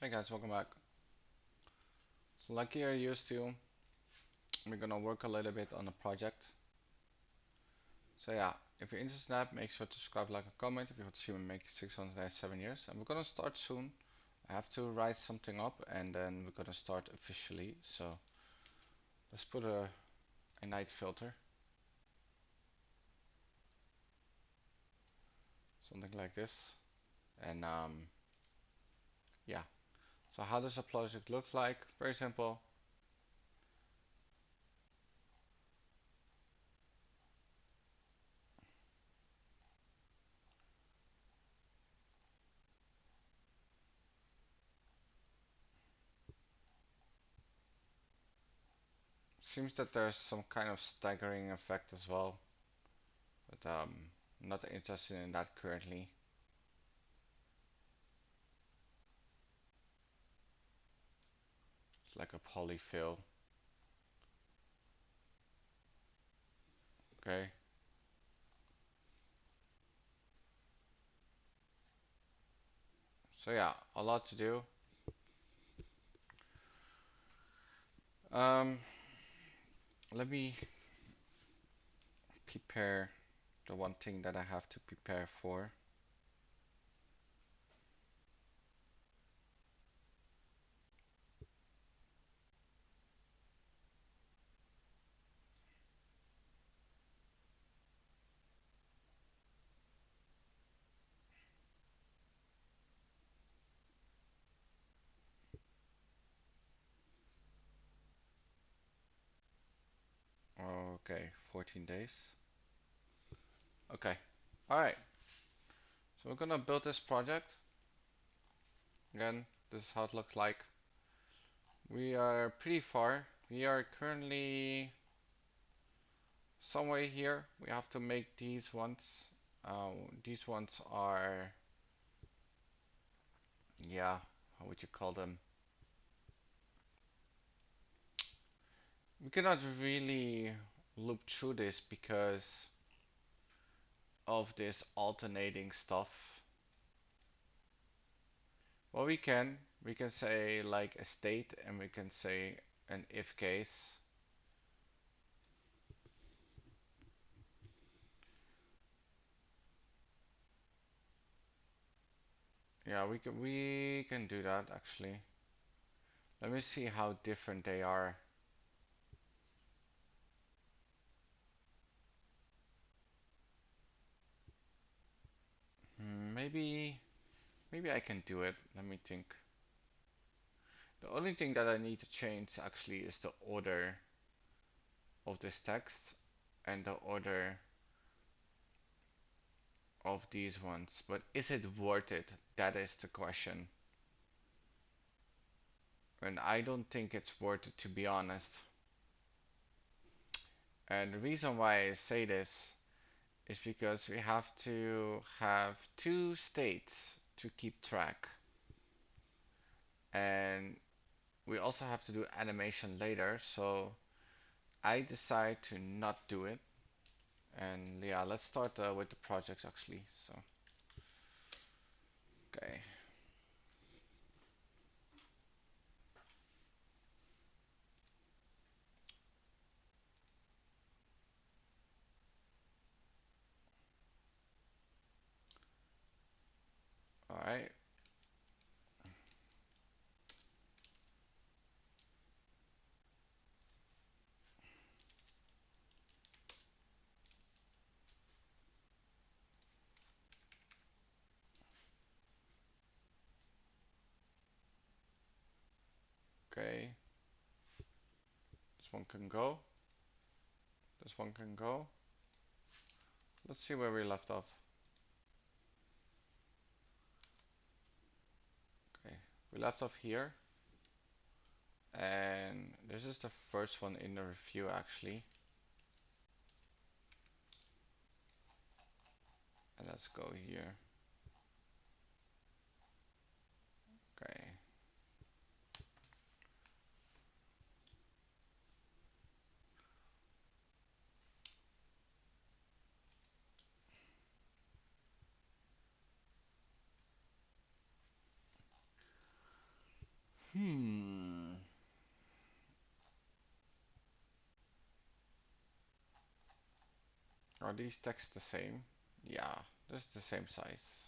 Hey guys, welcome back. So like you're used to, we're gonna work a little bit on a project. So yeah, if you're interested in that, make sure to subscribe, like, and comment if you want to see me make 607 years. And we're gonna start soon. I have to write something up and then we're gonna start officially. So let's put a night filter. Something like this. And yeah. So how does a project look like? Very simple. Seems that there's some kind of staggering effect as well. But not interested in that currently. It's like a polyfill. Okay. So yeah, a lot to do. Um, Let me prepare the one thing that I have to prepare for. Okay, 14 days. Okay. All right. So we're gonna build this project. Again, this is how it looks like. We are pretty far. We are currently somewhere here. We have to make these ones. These ones are, yeah, how would you call them? We cannot really loop through this because of this alternating stuff. Well, we can say like a state and we can say an if case. Yeah, we can do that actually. Let me see how different they are. Maybe I can do it. Let me think. The only thing that I need to change actually is the order of this text and the order of these ones. But is it worth it? That is the question. And I don't think it's worth it, to be honest. And the reason why I say this is because we have to have two states to keep track. And we also have to do animation later, so I decide to not do it. And yeah, let's start with the projects actually. So, okay. All right. Okay. This one can go. This one can go. Let's see where we left off. Okay. We left off here. And this is the first one in the review actually. And let's go here. Okay. Hmm. Are these texts the same? Yeah, this is the same size.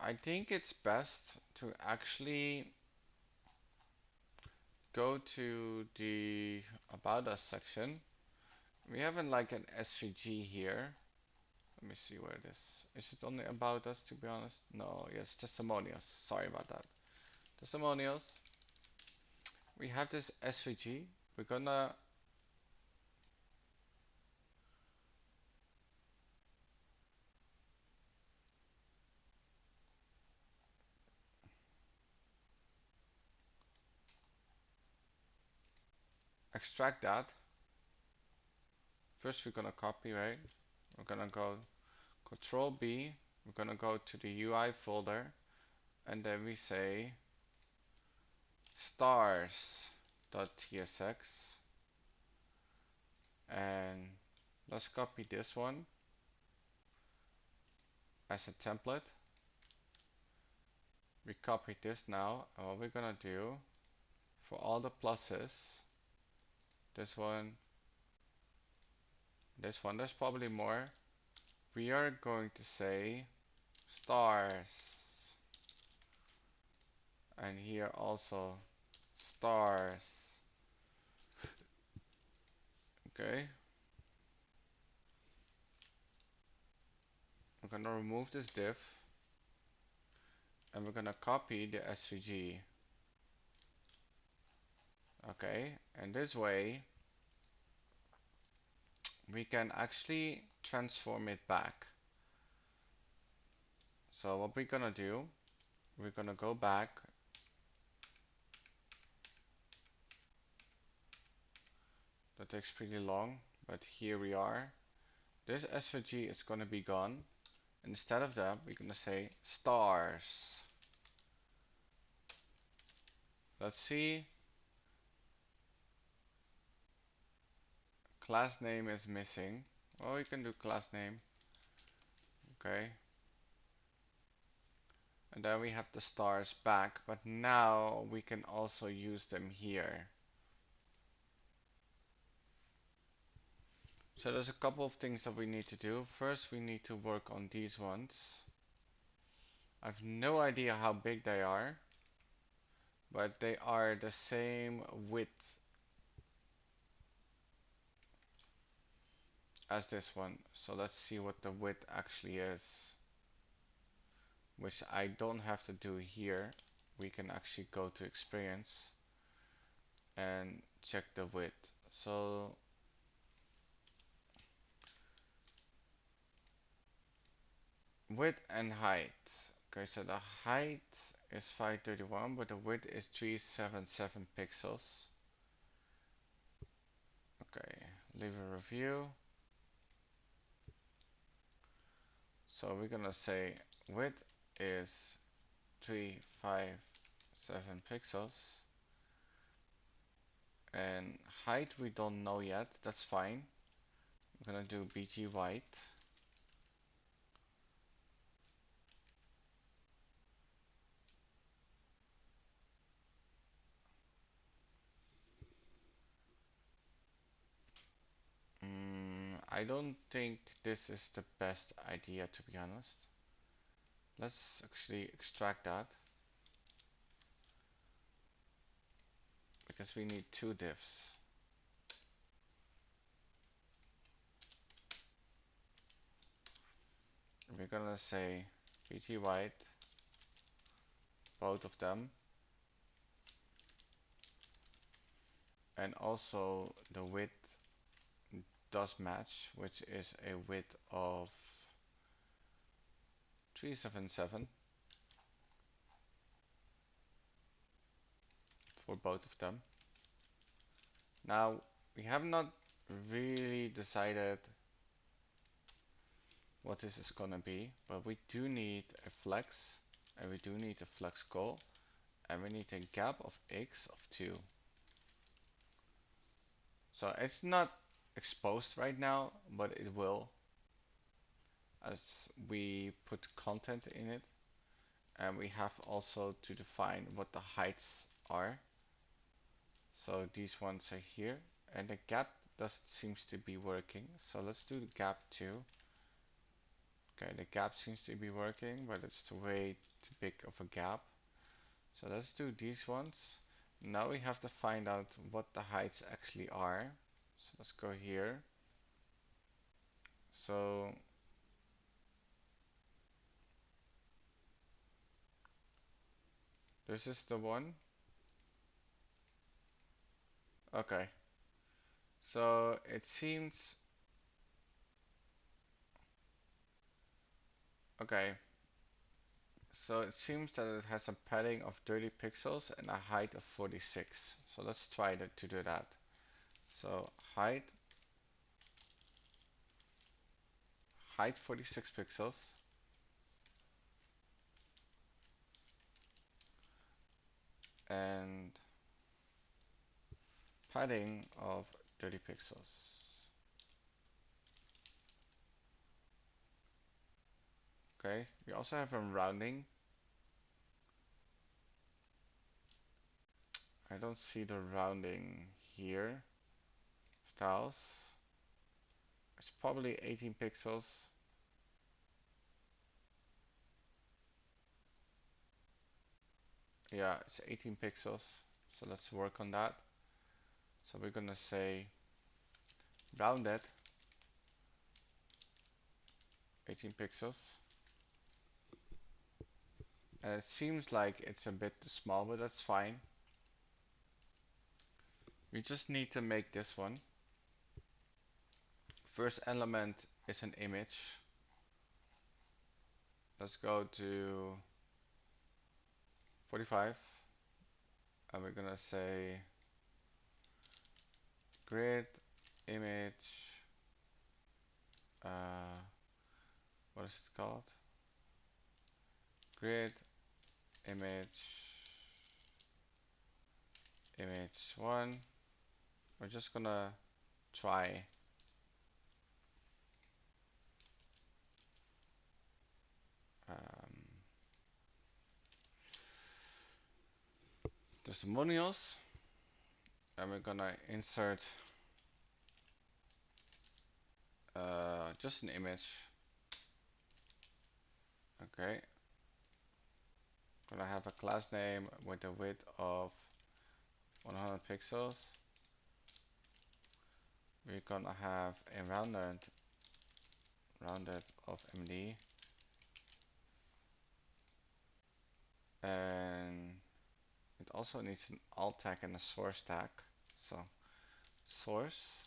I think it's best to actually go to the About Us section. We have like an SVG here. Let me see where it is. Is it only About Us, to be honest? No, yes, testimonials. Sorry about that. Testimonials. We have this SVG. We're gonna extract that. First, we're gonna copy, right? We're gonna go Control B. We're gonna go to the UI folder, and then we say stars.tsx, and let's copy this one as a template. We copy this now, and what we're gonna do for all the pluses, this one, this one, there's probably more. We are going to say stars, and here also stars. Okay, we're gonna remove this div, and we're gonna copy the SVG. Okay, and this way we can actually transform it back. So what we're gonna do, we're gonna go back. That takes pretty long, but here we are. This SVG is gonna be gone. Instead of that, we're gonna say stars. Let's see. Class name is missing. Well, we can do class name. Okay. And then we have the stars back, but now we can also use them here. So there's a couple of things that we need to do. First, we need to work on these ones. I have no idea how big they are, but they are the same width as this one. So let's see what the width actually is, which I don't have to do here. We can actually go to experience and check the width. So width and height. Okay, so the height is 531, but the width is 377 pixels. Okay, leave a review. So we're gonna say width is 357 pixels, and height we don't know yet. That's fine. I'm gonna do BG white. I don't think this is the best idea, to be honest. Let's actually extract that because we need two divs. We're gonna say BG white, both of them, and also the width does match, which is a width of 377 for both of them. Now, we have not really decided what this is gonna be, but we do need a flex, and we do need a flex goal, and we need a gap of x of 2. So it's not exposed right now, but it will as we put content in it. and we have also to define what the heights are. So these ones are here, and the gap doesn't seems to be working. So let's do the gap too. Okay, the gap seems to be working, but it's way too big of a gap. So let's do these ones. Now we have to find out what the heights actually are. So let's go here. So this is the one. Okay. So it seems, okay. So it seems that it has a padding of 30 pixels and a height of 46. So let's try to do that. So height 46 pixels, and padding of 30 pixels. Okay, we also have a rounding. I don't see the rounding here. Styles. It's probably 18 pixels. Yeah, it's 18 pixels. So let's work on that. So we're gonna say rounded 18 pixels. And it seems like it's a bit too small, but that's fine. We just need to make this one. First element is an image. Let's go to 45, and we're gonna say grid image, uh, what is it called? Grid image 1. We're just gonna try um, testimonials, and we're gonna insert just an image. Okay, gonna have a class name with a width of 100 pixels. We're gonna have a rounded of MD, and it also needs an alt tag and a source tag. So source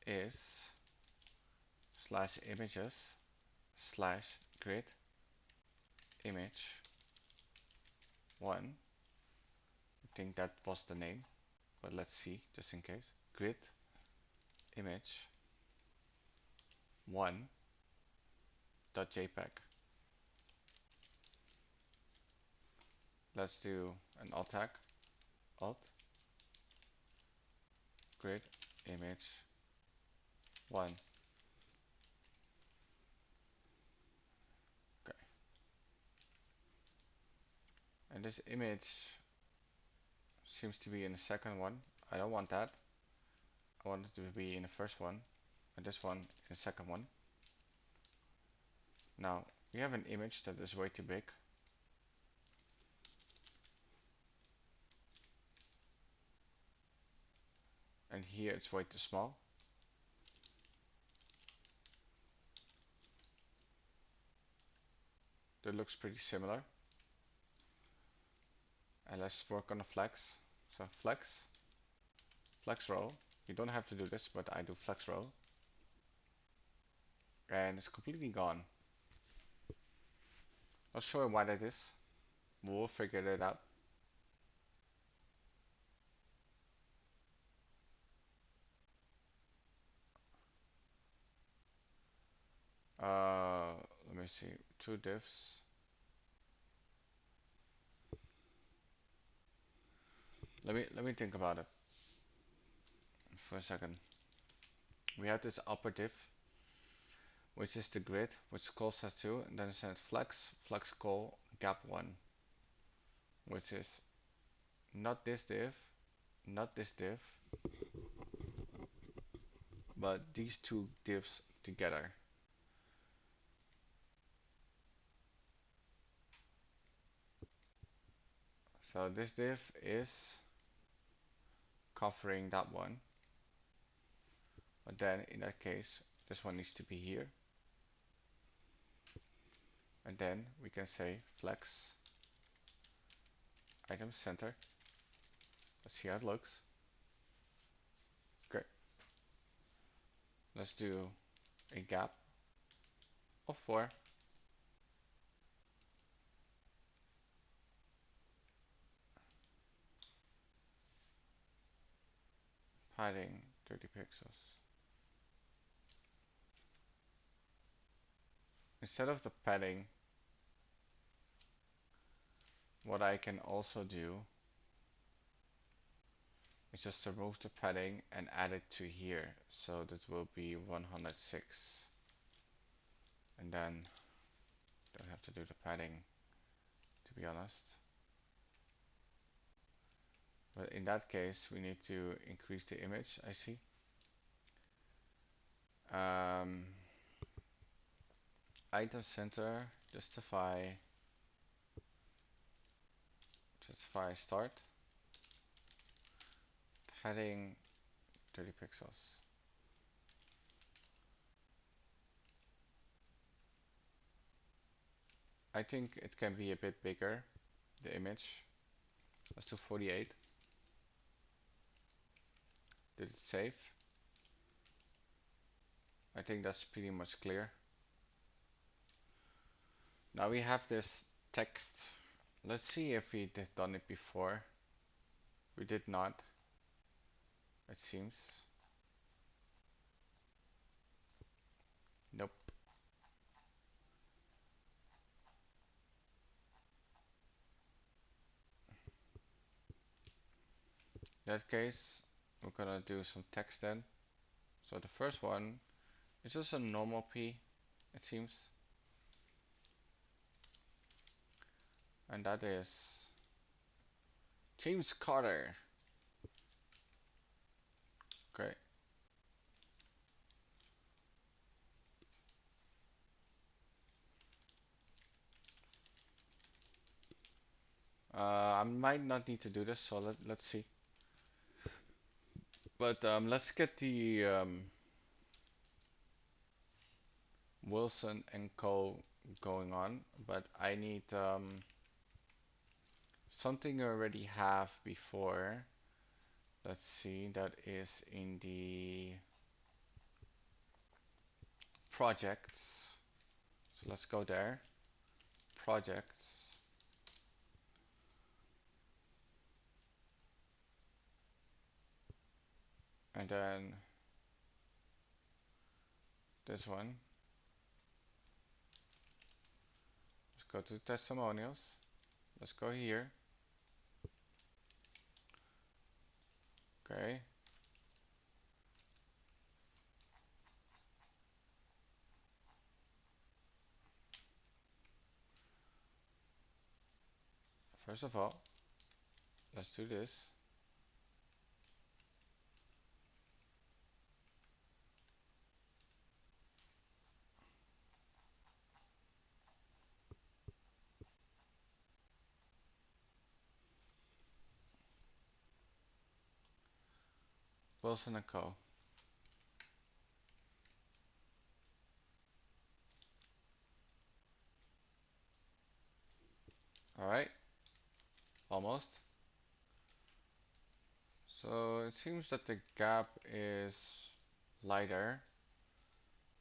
is slash images slash grid image 1. I think that was the name, but let's see just in case. Grid image 1 .jpg. Let's do an alt tag, alt grid image 1. Okay, and this image seems to be in the second one. I don't want that. I want it to be in the first one, and this one in the second one. Now we have an image that is way too big. And here it's way too small. That looks pretty similar. And let's work on the flex. So flex row. You don't have to do this, but I do flex row. And it's completely gone. Not sure why that is. We'll figure it out. Let me see. Two diffs. Let me think about it for a second. We have this upper div, which is the grid, which calls as 2, and then send flex call gap 1, which is not this div, not this div, but these two divs together. So this div is covering that one, but then in that case, this one needs to be here. And then we can say flex item center. Let's see how it looks. Great. Let's do a gap of 4. Padding 30 pixels. Instead of the padding, what I can also do is just remove the padding and add it to here. So this will be 106. And then don't have to do the padding, to be honest. But in that case, we need to increase the image, I see. Item center, justify start, padding 30 pixels. I think it can be a bit bigger, the image. Let's do 48. Did it save? I think that's pretty much clear. Now we have this text. Let's see if we did done it before. We did not, it seems. Nope. In that case, we're gonna do some text then. So the first one is just a normal P, it seems. And that is James Carter. Great. I might not need to do this, so let's see. But let's get the Wilson and Co going on. But I need something I already have before. Let's see, that is in the projects. So let's go there. Projects. And then this one. Let's go to testimonials. Let's go here. Okay. First of all, let's do this. Wilson and Co. Alright. Almost. So it seems that the gap is lighter.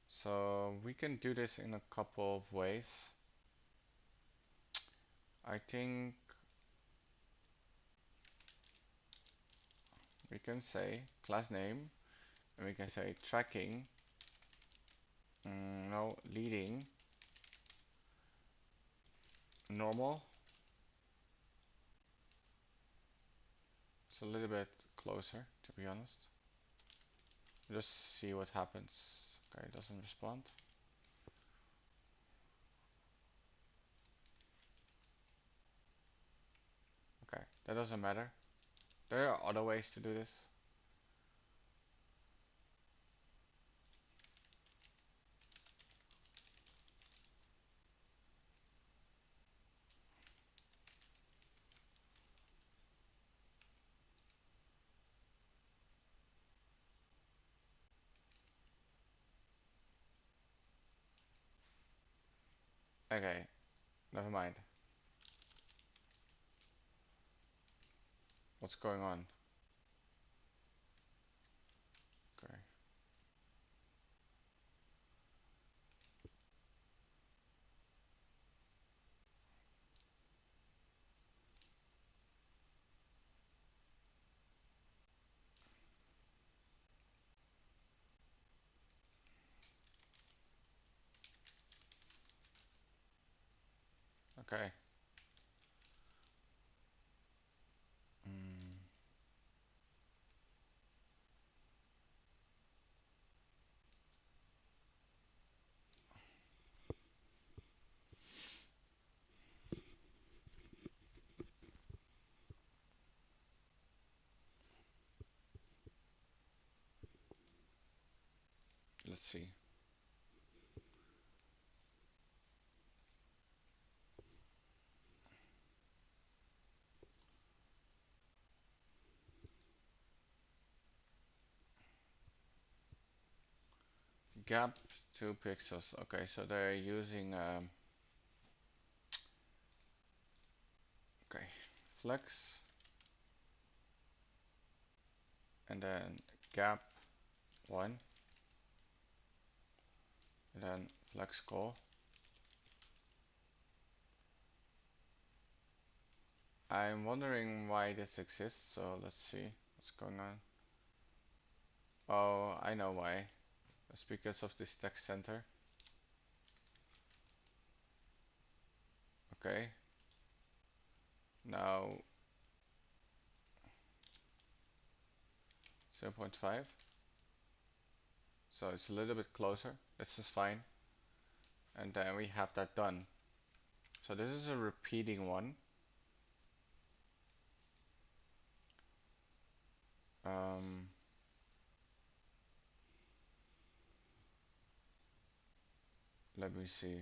So we can do this in a couple of ways. I think we can say class name, and we can say tracking, no, leading, normal. It's a little bit closer, to be honest. Just see what happens. Okay, it doesn't respond. That doesn't matter. There are other ways to do this. Okay, never mind. What's going on? Okay. Okay. Mm. Let's see. Gap 2 pixels. Okay, so they're using okay, flex and then gap 1 and then flex call. I'm wondering why this exists, so let's see what's going on. Oh, I know why. It's because of this text center. Okay. Now 0.5. So it's a little bit closer. This is fine. And then we have that done. So this is a repeating one. Um, Let me see.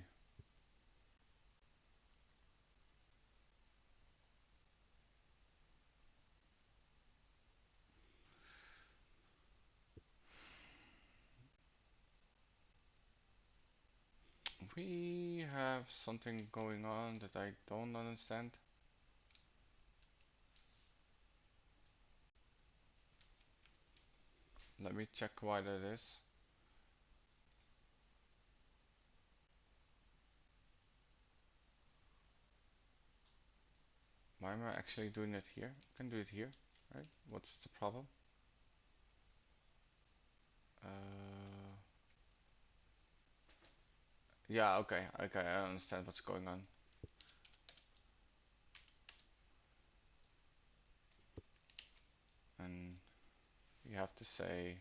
We have something going on that I don't understand. Let me check why that is. Why am I actually doing it here? I can do it here, right? What's the problem? Uh, yeah, okay, I understand what's going on. And you have to say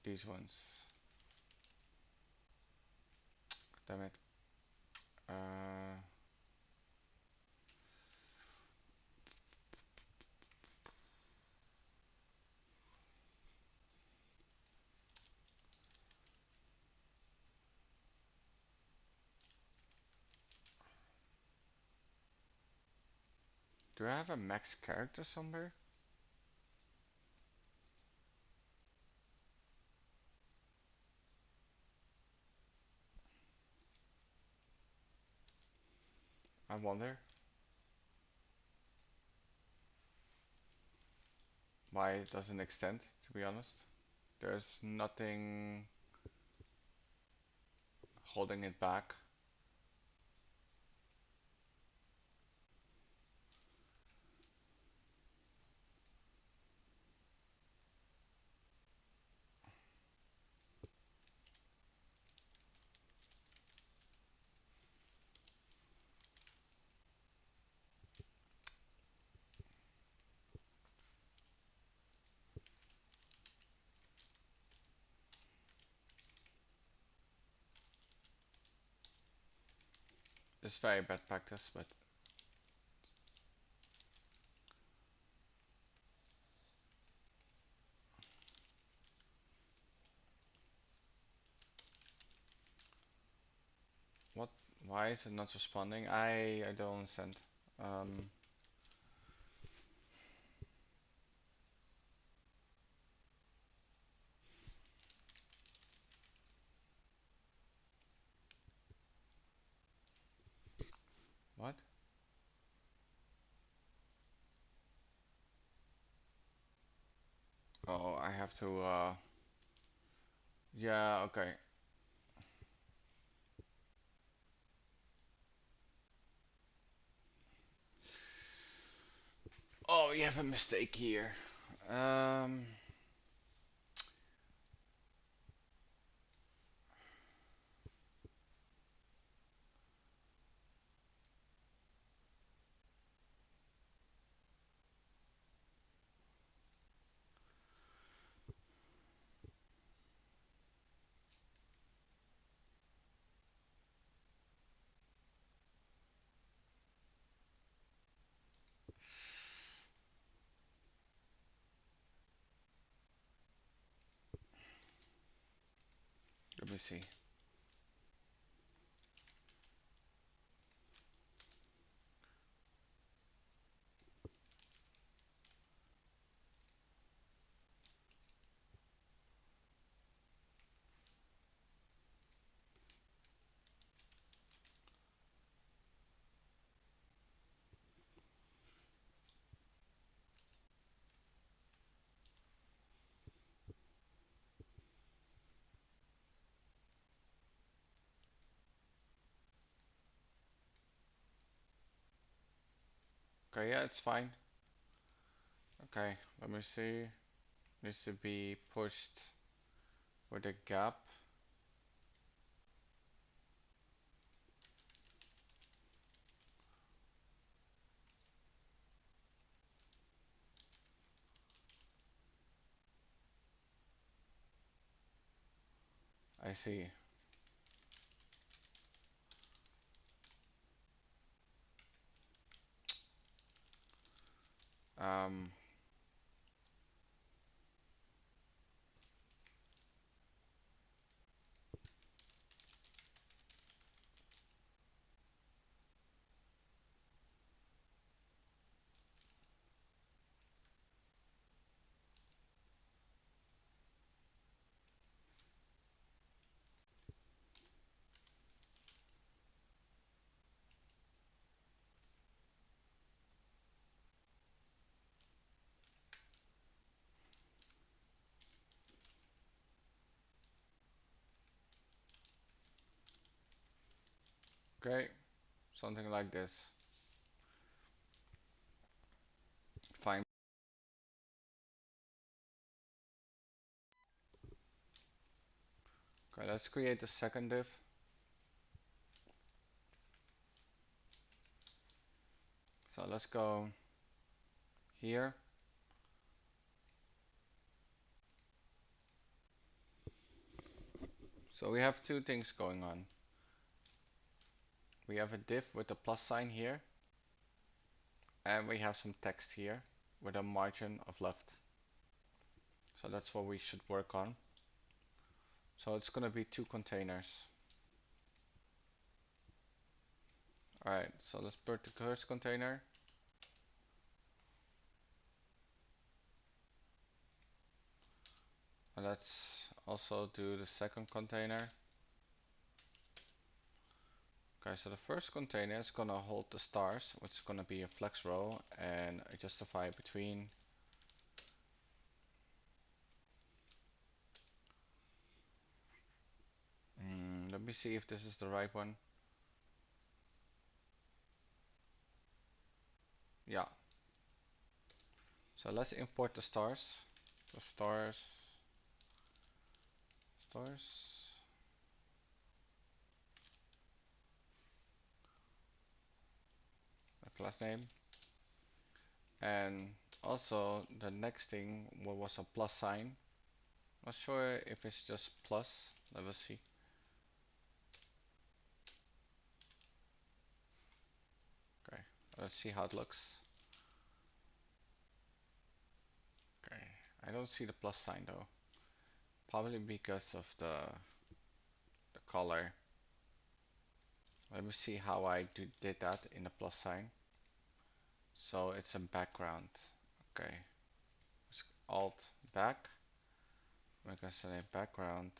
these ones. Damn it. Uh, do I have a max character somewhere? I wonder why it doesn't extend, to be honest. There's nothing holding it back. It's very bad practice, but what? Why is it not responding? I don't understand. Um, what? Oh, I have to. Yeah, okay. Oh, we have a mistake here. Um, let me see. Okay, yeah, it's fine. Okay, let me see. Needs to be pushed with a gap. I see. Um, okay, something like this. Fine. Okay, let's create a second div. So let's go here. So we have two things going on. We have a div with a plus sign here, and we have some text here with a margin of left. So that's what we should work on. So it's gonna be two containers. Alright, so let's put the first container. And let's also do the second container. Okay, so the first container is gonna hold the stars, which is gonna be a flex row, and justify between. Let me see if this is the right one. Yeah. So let's import the stars. The stars, the class name, and also the next thing was a plus sign. Not sure if it's just plus. Let us see. Let's see how it looks. Okay, I don't see the plus sign though. Probably because of the color. Let me see how I did that in the plus sign. So it's a background. Okay. Alt back. Make us a background.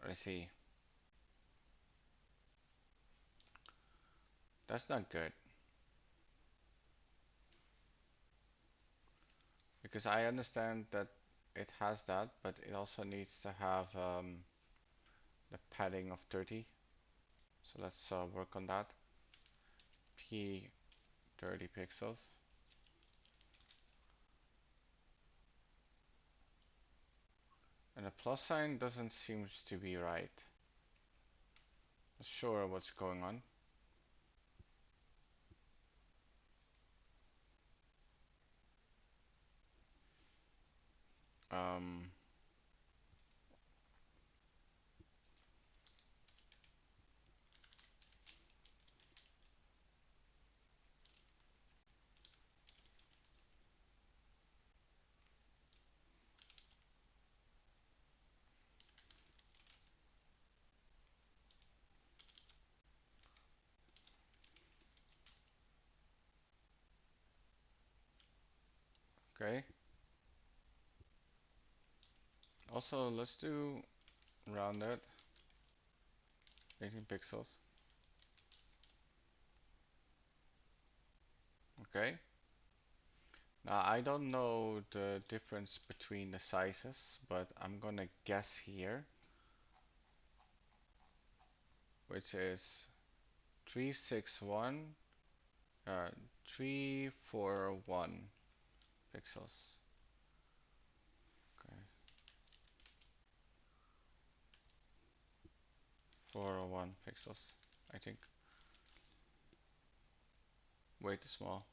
Let's see. That's not good. Because I understand that it has that, but it also needs to have the padding of 30. So let's work on that. P 30 pixels. And the plus sign doesn't seem to be right. Not sure what's going on. Um, okay. Also, let's do rounded 18 pixels. Okay. Now I don't know the difference between the sizes, but I'm gonna guess here, which is 361, uh, 341 pixels. Okay, 401 pixels. I think way too small.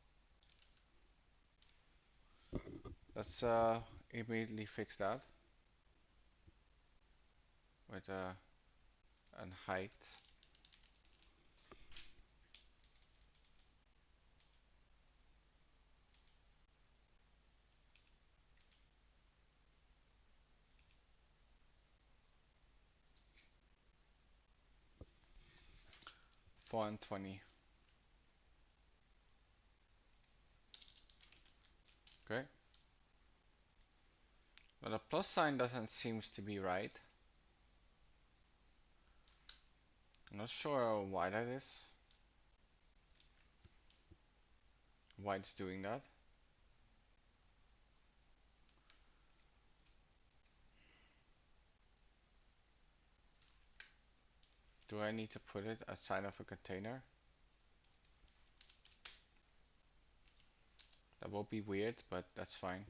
Let's immediately fix that with an height. Font 20. Okay. But the plus sign doesn't seems to be right. I'm not sure why that is. Why it's doing that. Do I need to put it outside of a container? That will be weird, but that's fine.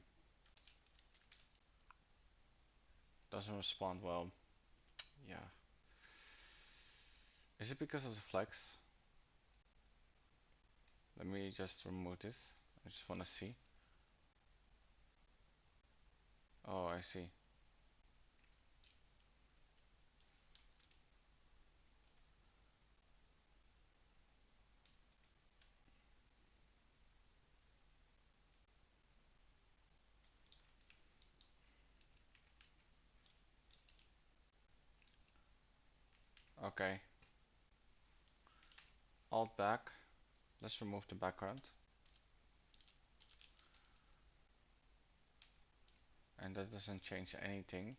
Doesn't respond well. Yeah. Is it because of the flex? Let me just remove this. I just want to see. Oh, I see. Okay. Alt back. Let's remove the background. And that doesn't change anything.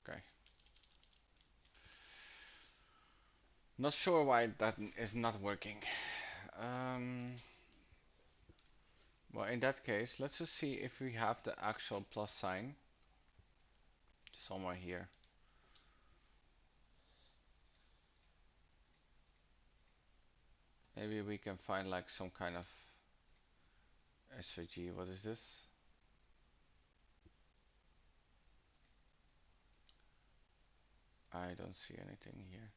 Okay. Not sure why that is not working. Well, in that case, let's just see if we have the actual plus sign somewhere here. Maybe we can find like some kind of SVG. What is this? I don't see anything here.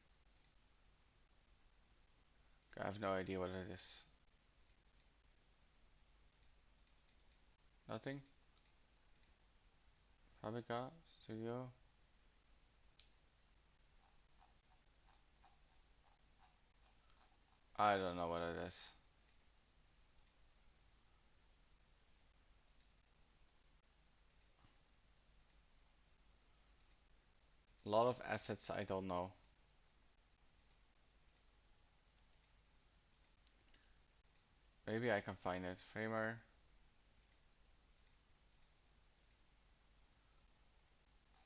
I have no idea what it is. Nothing. Fabrica, studio. I don't know what it is. A lot of assets I don't know. Maybe I can find it. Framer.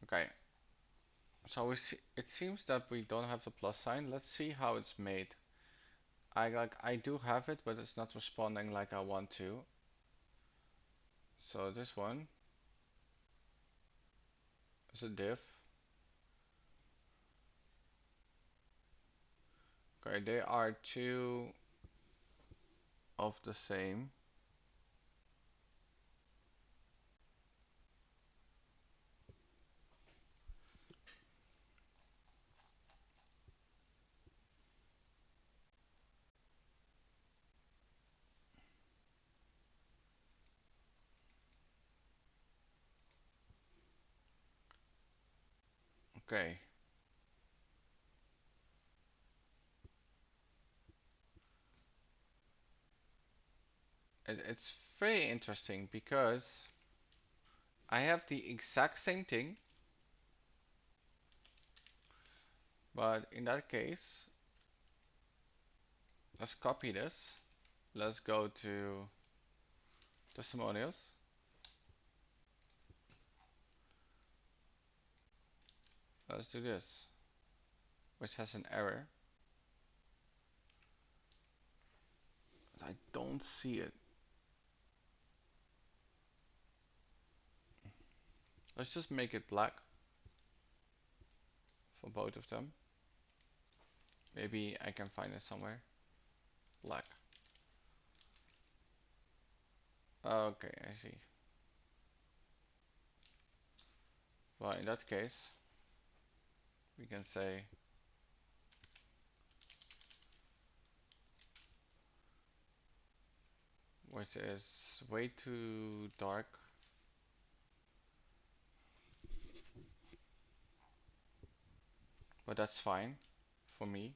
Okay. So we see, it seems that we don't have the plus sign. Let's see how it's made. I do have it, but it's not responding like I want to. So this one is a div. Okay, they are two of the same. Okay. It's very interesting because I have the exact same thing, but in that case, let's copy this. Let's go to testimonials. Let's do this, which has an error. I don't see it. Let's just make it black for both of them. Maybe I can find it somewhere. Black. Okay, I see. Well, in that case, we can say which is way too dark. But that's fine for me,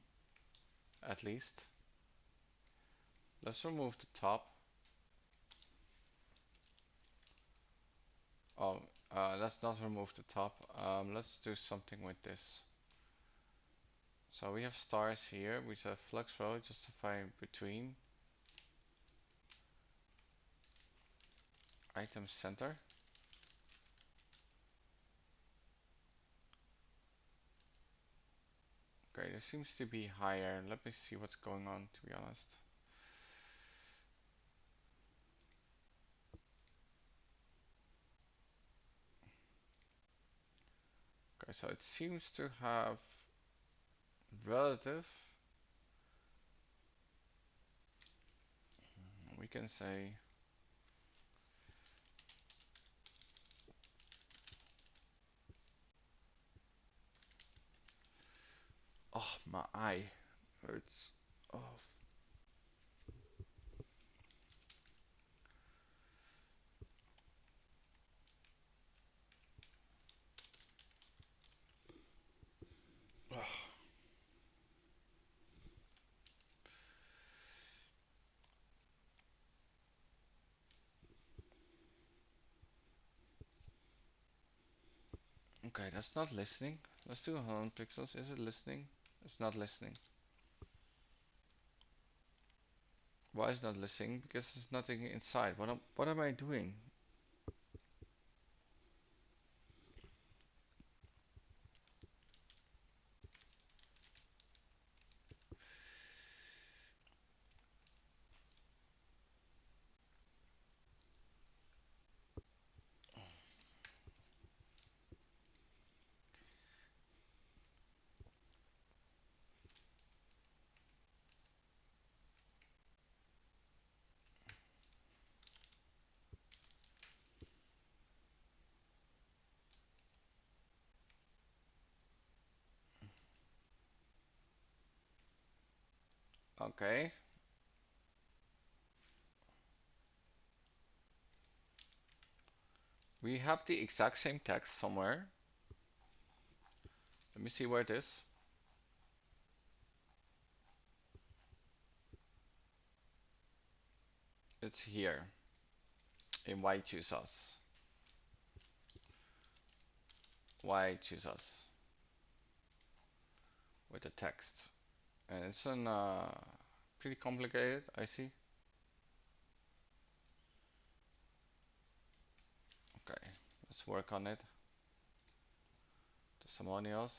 at least. Let's remove the top. Oh, let's not remove the top. Let's do something with this. So we have stars here. We have flux row justify between item center. Okay, this seems to be higher. Let me see what's going on, to be honest. Okay, so it seems to have relative. We can say oh, my eye hurts. Oh, okay, that's not listening. Let's do 100 pixels. Is it listening? It's not listening. Why is it not listening? Because there's nothing inside. What am I doing? Okay. we have the exact same text somewhere. Let me see where it is. It's here in why choose us. Why choose us with the text. And it's an pretty complicated, I see. Okay, let's work on it. Testimonials.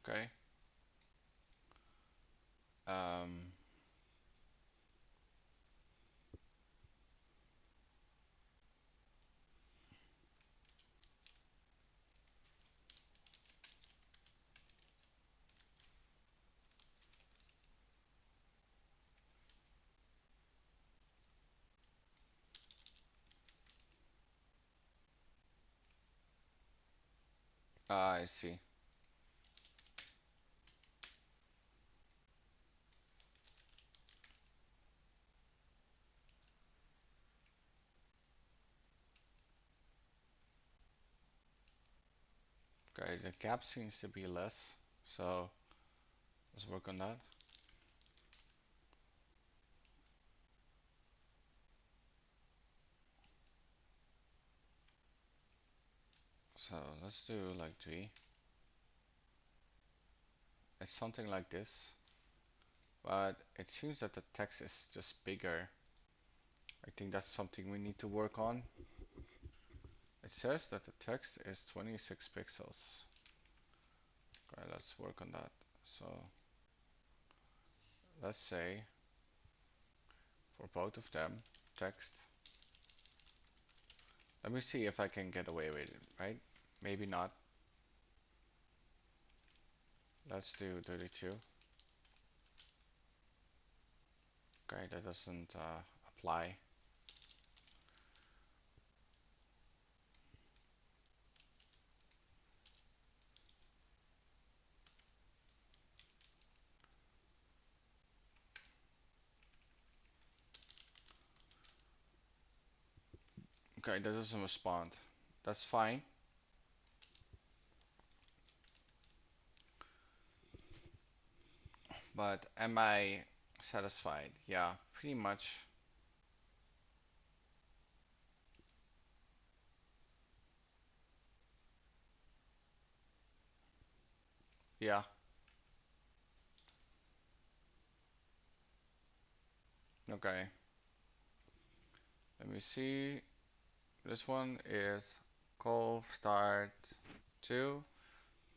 Okay. Um, I see. Okay, the gap seems to be less, so let's work on that. So let's do like 3. It's something like this, but it seems that the text is just bigger. I think that's something we need to work on. It says that the text is 26 pixels. Okay, let's work on that. So let's say for both of them, text. Let me see if I can get away with it, right? Maybe not. Let's do 32. Okay, that doesn't apply. Okay, that doesn't respond. That's fine. But am I satisfied? Yeah, pretty much. Yeah. Okay. Let me see. This one is call start 2.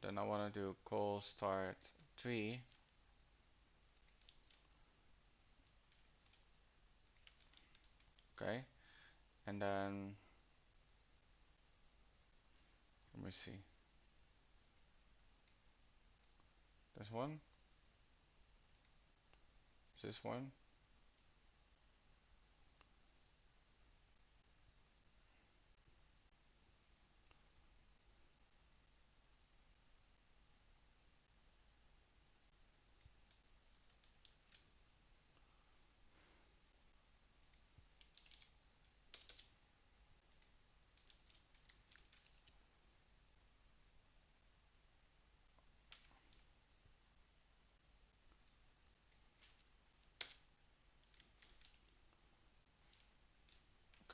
Then I want to do call start 3. Okay. And then let me see. This one. this one.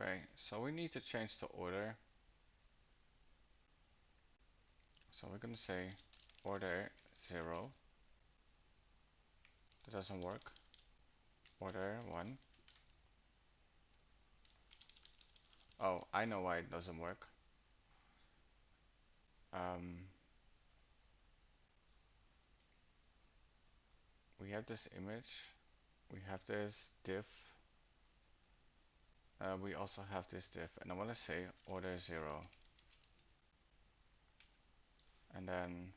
Okay, so we need to change the order. So we're gonna say order 0. That doesn't work. Order 1. Oh, I know why it doesn't work. Um, we have this image. We have this div. We also have this div, and I want to say order 0. And then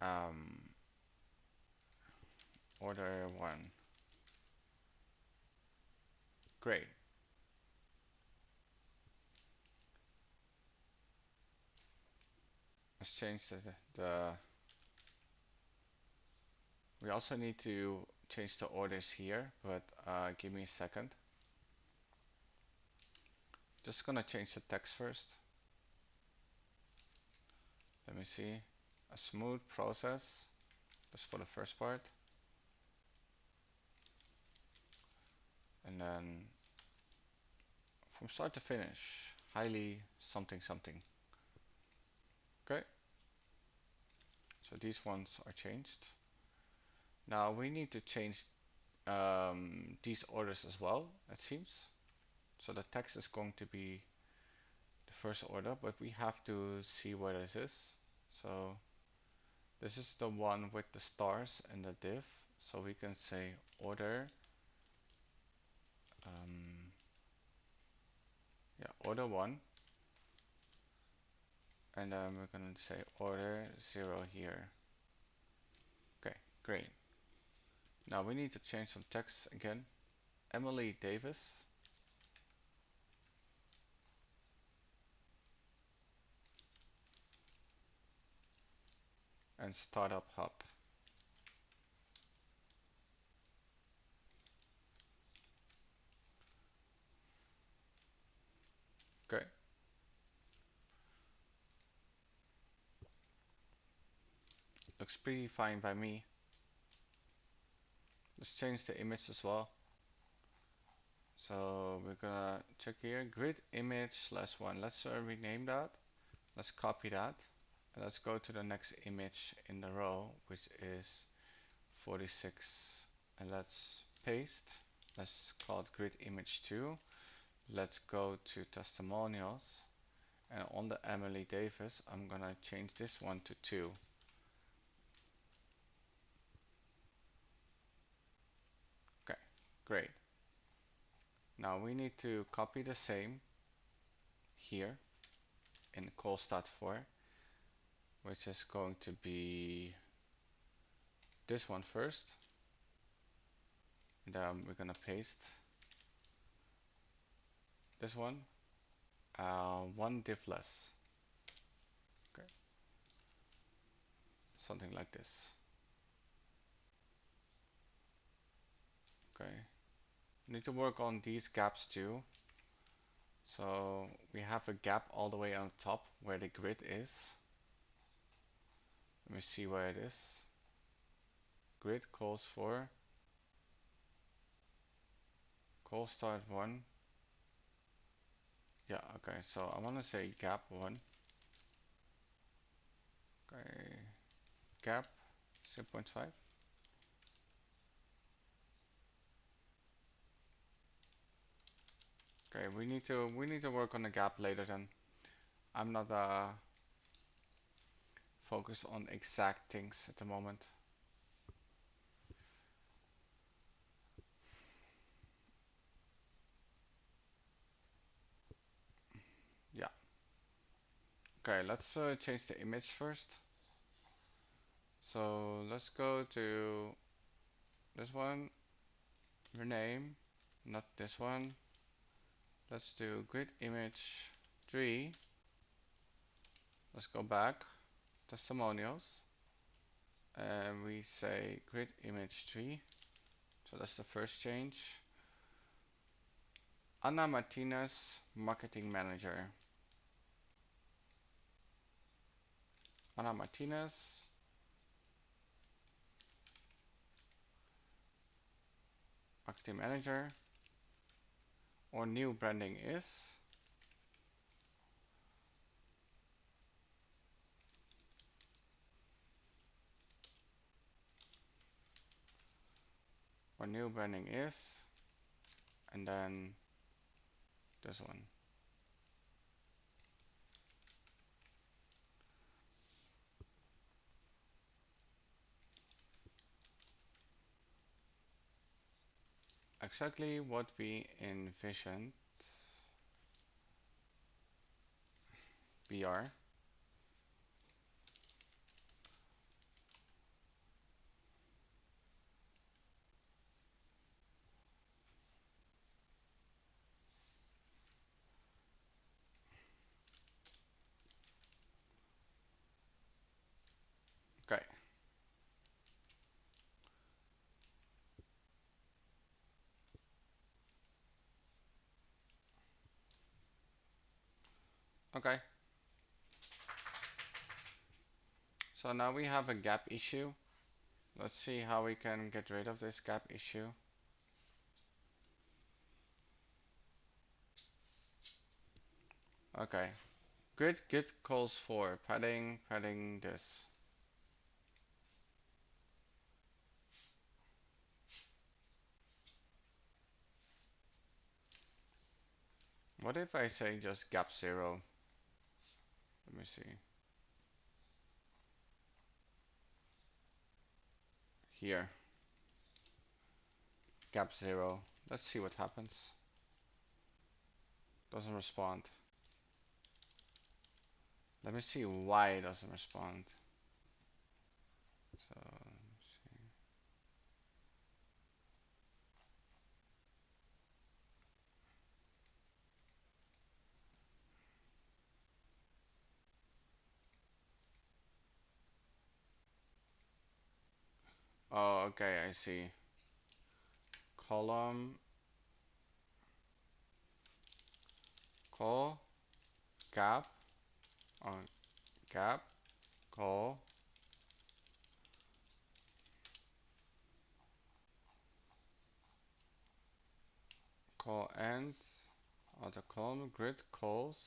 um, order 1. Great. Let's change the we also need to change the orders here, but give me a second. Just gonna change the text first. Let me see. A smooth process. Just for the first part. And then from start to finish, highly something something. Okay. So these ones are changed. Now we need to change these orders as well, it seems. So the text is going to be the first order, but we have to see where this is. So this is the one with the stars and the div. So we can say order, um, order 1. And then we're going to say order 0 here. Okay, great. Now we need to change some text again. Emily Davis. And startup hub. Okay. Looks pretty fine by me. Let's change the image as well. So we're gonna check here, grid image /1. Let's rename that. Let's copy that. And let's go to the next image in the row, which is 46. And let's paste. Let's call it grid image 2. Let's go to testimonials. And on the Emily Davis, I'm gonna change this one to 2. Okay, great. Now we need to copy the same here in call.stat4, which is going to be this one first. And then we're gonna paste this one, one div less. Okay, something like this. Okay, need to work on these gaps too. So we have a gap all the way on top where the grid is. Let me see where it is. Grid calls for call start 1. Yeah, okay, so I want to say gap 1. Okay, gap 0.5. Okay, we need to work on the gap later then. I'm not focused on exact things at the moment. Yeah. Okay, let's change the image first. So let's go to this one, rename, not this one. Let's do grid image 3. Let's go back, testimonials, and we say grid image 3. So that's the first change. Anna Martinez, marketing manager. Anna Martinez, marketing manager. Or new branding is. Or new branding is. And then this one. Exactly what we envisioned. BR. Okay. Okay. So now we have a gap issue. Let's see how we can get rid of this gap issue. Okay. Grid git calls for padding this. What if I say just gap 0? Let me see. Here. Gap 0. Let's see what happens. Doesn't respond. Let me see why it doesn't respond. So, let's see. Oh, okay, I see. Column, call, gap, on gap, call, call end, other column, grid calls.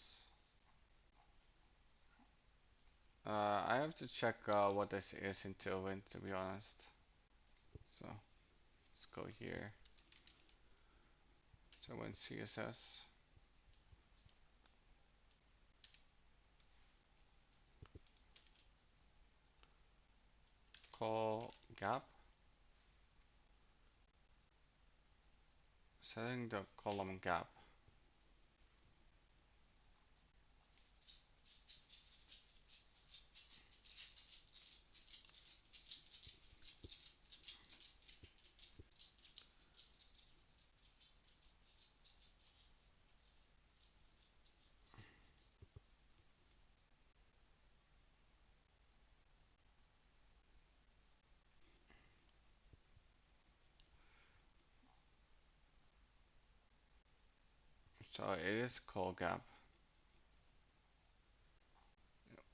I have to check what this is in Tailwind, to be honest. So let's go here. Tailwind CSS. Call gap. Setting the column gap. So it is call gap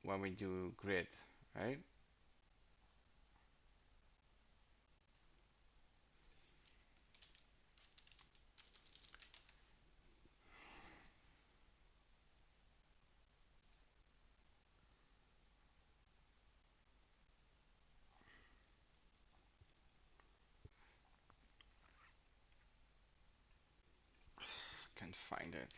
when we do grid, right? Can't find it.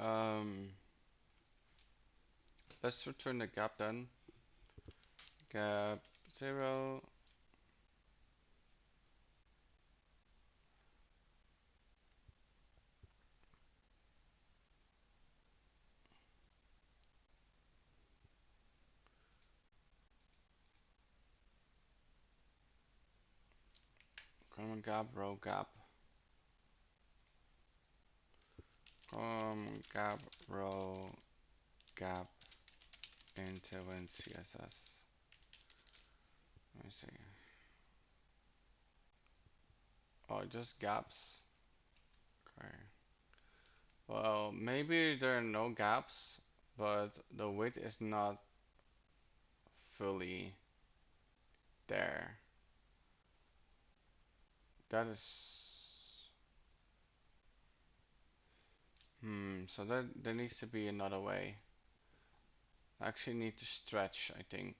Um, let's return the gap then. Gap 0. Column gap, row gap. Column gap, row gap into in CSS. Let me see. Oh, just gaps. Okay. Well, maybe there are no gaps, but the width is not fully there. That is, so there needs to be another way. I actually need to stretch, I think.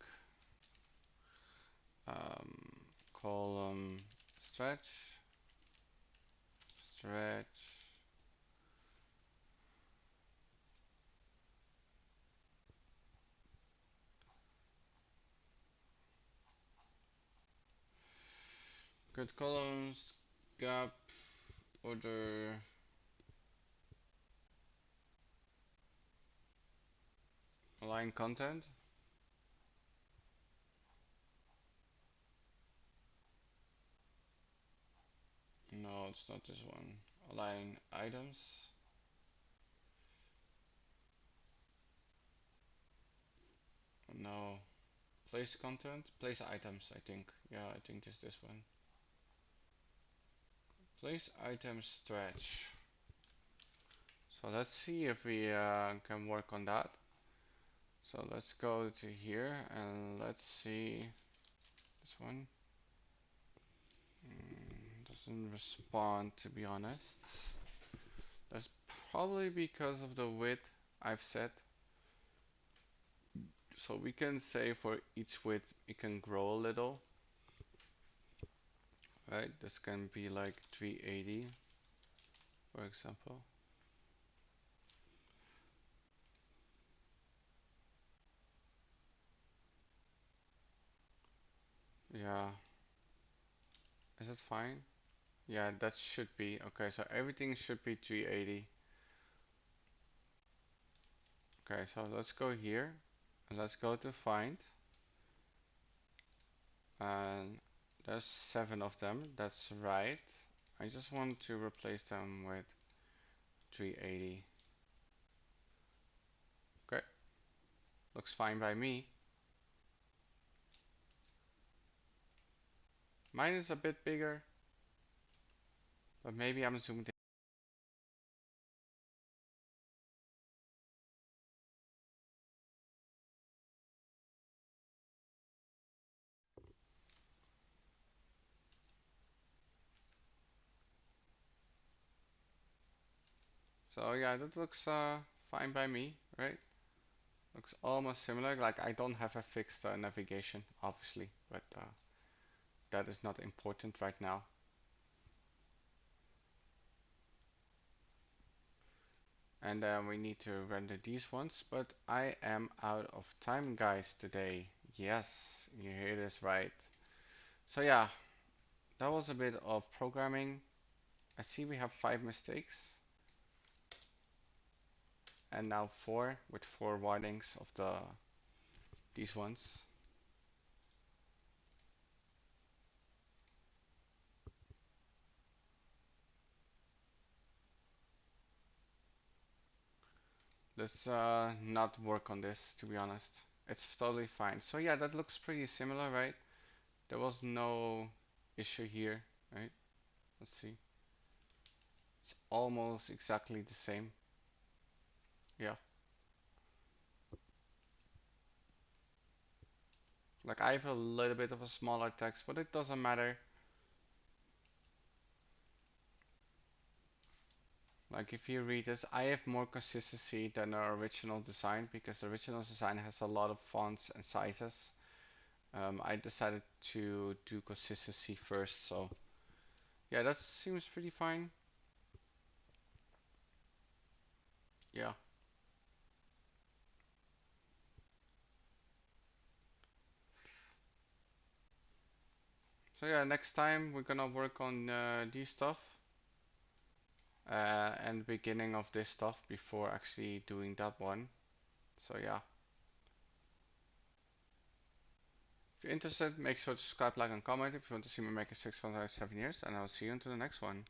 Column stretch, stretch. Good columns, gap, order. Align content. No, it's not this one. Align items. No. Place content. Place items, I think. Yeah, I think it's this one. Place items stretch. So let's see if we can work on that. So let's go to here and let's see this one. Doesn't respond, to be honest. That's probably because of the width I've set. So we can say for each width it can grow a little. Right? This can be like 380, for example. Yeah. Is it fine? Yeah, that should be. Okay, so everything should be 380. Okay, so let's go here and let's go to find. And there's 7 of them. That's right. I just want to replace them with 380. Okay, looks fine by me. Mine is a bit bigger, but maybe I'm zoomed in. So yeah, that looks fine by me, right? Looks almost similar. Like I don't have a fixed navigation, obviously, but that is not important right now. And then we need to render these ones, but I am out of time, guys, today. Yes, you hear this right. So yeah, that was a bit of programming. I see we have 5 mistakes. And now 4 with 4 warnings of these ones. Let's not work on this, to be honest. It's totally fine. So yeah, that looks pretty similar, right? There was no issue here, right? Let's see. It's almost exactly the same. Yeah. Like I have a little bit of a smaller text, but it doesn't matter. Like if you read this, I have more consistency than our original design because the original design has a lot of fonts and sizes. I decided to do consistency first, so Yeah, that seems pretty fine. Yeah. So yeah, next time we're gonna work on these stuff and beginning of this stuff before actually doing that one. So yeah, if you're interested, make sure to subscribe, like, and comment if you want to see me make a 6 7 years, and I'll see you until the next one.